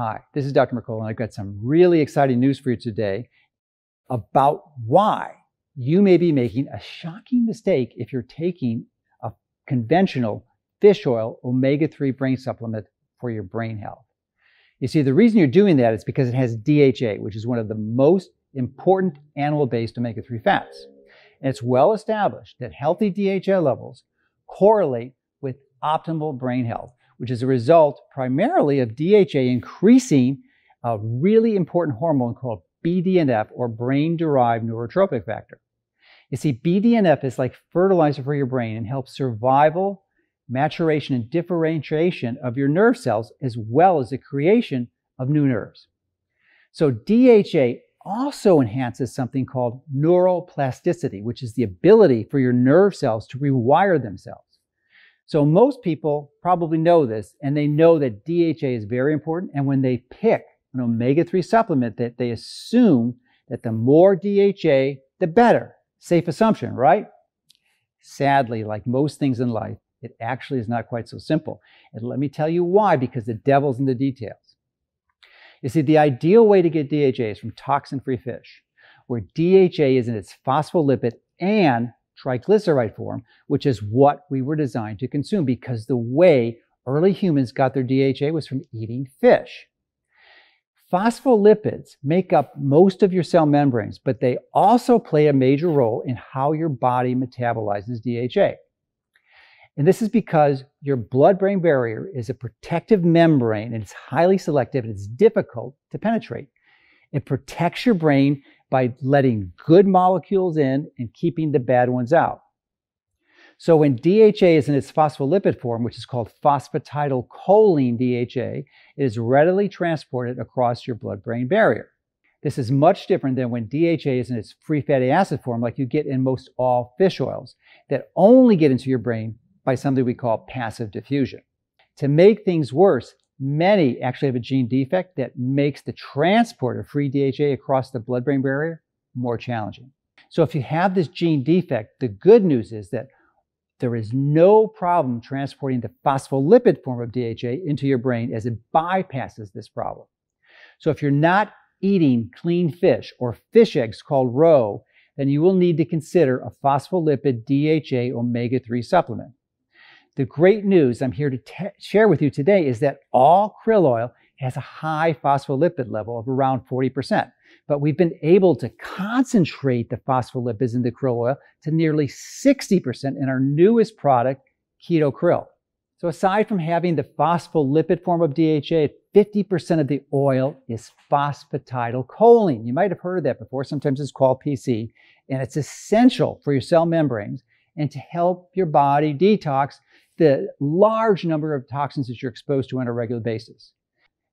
Hi, this is Dr. Mercola, and I've got some really exciting news for you today about why you may be making a shocking mistake if you're taking a conventional fish oil omega-3 brain supplement for your brain health. You see, the reason you're doing that is because it has DHA, which is one of the most important animal-based omega-3 fats. And it's well established that healthy DHA levels correlate with optimal brain health, which is a result primarily of DHA increasing a really important hormone called BDNF, or brain-derived neurotrophic factor. You see, BDNF is like fertilizer for your brain and helps survival, maturation, and differentiation of your nerve cells, as well as the creation of new nerves. So DHA also enhances something called neuroplasticity, which is the ability for your nerve cells to rewire themselves. So most people probably know this, and they know that DHA is very important, and when they pick an omega-3 supplement, that they assume that the more DHA, the better. Safe assumption, right? Sadly, like most things in life, it actually is not quite so simple. And let me tell you why, because the devil's in the details. You see, the ideal way to get DHA is from toxin-free fish, where DHA is in its phospholipid and triglyceride form, which is what we were designed to consume, because the way early humans got their DHA was from eating fish. Phospholipids make up most of your cell membranes, but they also play a major role in how your body metabolizes DHA. And this is because your blood-brain barrier is a protective membrane, and it's highly selective, and it's difficult to penetrate. It protects your brain by letting good molecules in and keeping the bad ones out. So when DHA is in its phospholipid form, which is called phosphatidylcholine DHA, it is readily transported across your blood-brain barrier. This is much different than when DHA is in its free fatty acid form, like you get in most all fish oils, that only get into your brain by something we call passive diffusion. To make things worse, many actually have a gene defect that makes the transport of free DHA across the blood-brain barrier more challenging. So if you have this gene defect, the good news is that there is no problem transporting the phospholipid form of DHA into your brain, as it bypasses this problem. So if you're not eating clean fish or fish eggs called roe, then you will need to consider a phospholipid DHA omega-3 supplement. The great news I'm here to share with you today is that all krill oil has a high phospholipid level of around 40%. But we've been able to concentrate the phospholipids in the krill oil to nearly 60% in our newest product, Keto Krill. So aside from having the phospholipid form of DHA, 50% of the oil is phosphatidylcholine. You might have heard of that before. Sometimes it's called PC, and it's essential for your cell membranes and to help your body detox the large number of toxins that you're exposed to on a regular basis.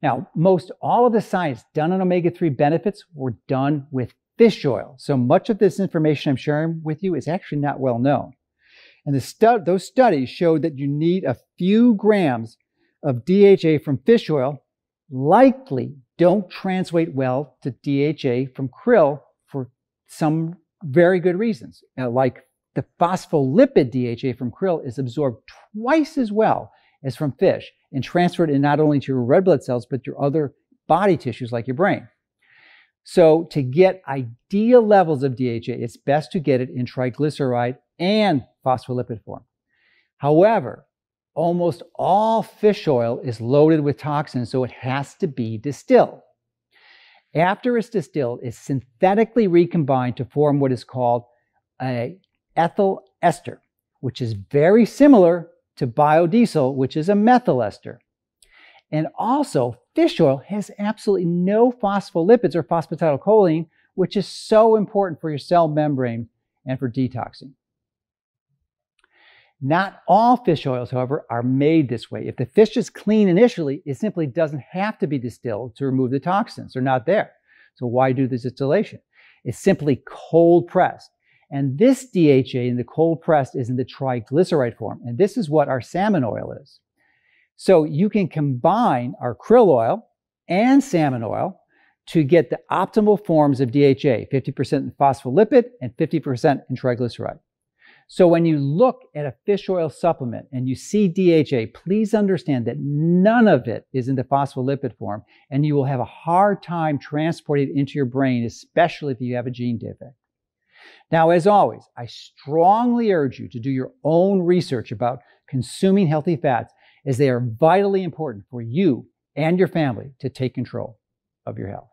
Now, most all of the science done on omega-3 benefits were done with fish oil. So much of this information I'm sharing with you is actually not well known. And those studies showed that you need a few grams of DHA from fish oil likely don't translate well to DHA from krill for some very good reasons. Like the phospholipid DHA from krill is absorbed twice as well as from fish and transferred in not only to your red blood cells, but your other body tissues like your brain. So to get ideal levels of DHA, it's best to get it in triglyceride and phospholipid form. However, almost all fish oil is loaded with toxins, so it has to be distilled. After it's distilled, it's synthetically recombined to form what is called an ethyl ester, which is very similar to biodiesel, which is a methyl ester. And also, fish oil has absolutely no phospholipids or phosphatidylcholine, which is so important for your cell membrane and for detoxing. Not all fish oils, however, are made this way. If the fish is clean initially, it simply doesn't have to be distilled to remove the toxins. They're not there. So why do the distillation? It's simply cold pressed. And this DHA in the cold pressed is in the triglyceride form. And this is what our salmon oil is. So you can combine our krill oil and salmon oil to get the optimal forms of DHA, 50% in phospholipid and 50% in triglyceride. So when you look at a fish oil supplement and you see DHA, please understand that none of it is in the phospholipid form, and you will have a hard time transporting it into your brain, especially if you have a gene defect. Now, as always, I strongly urge you to do your own research about consuming healthy fats, as they are vitally important for you and your family to take control of your health.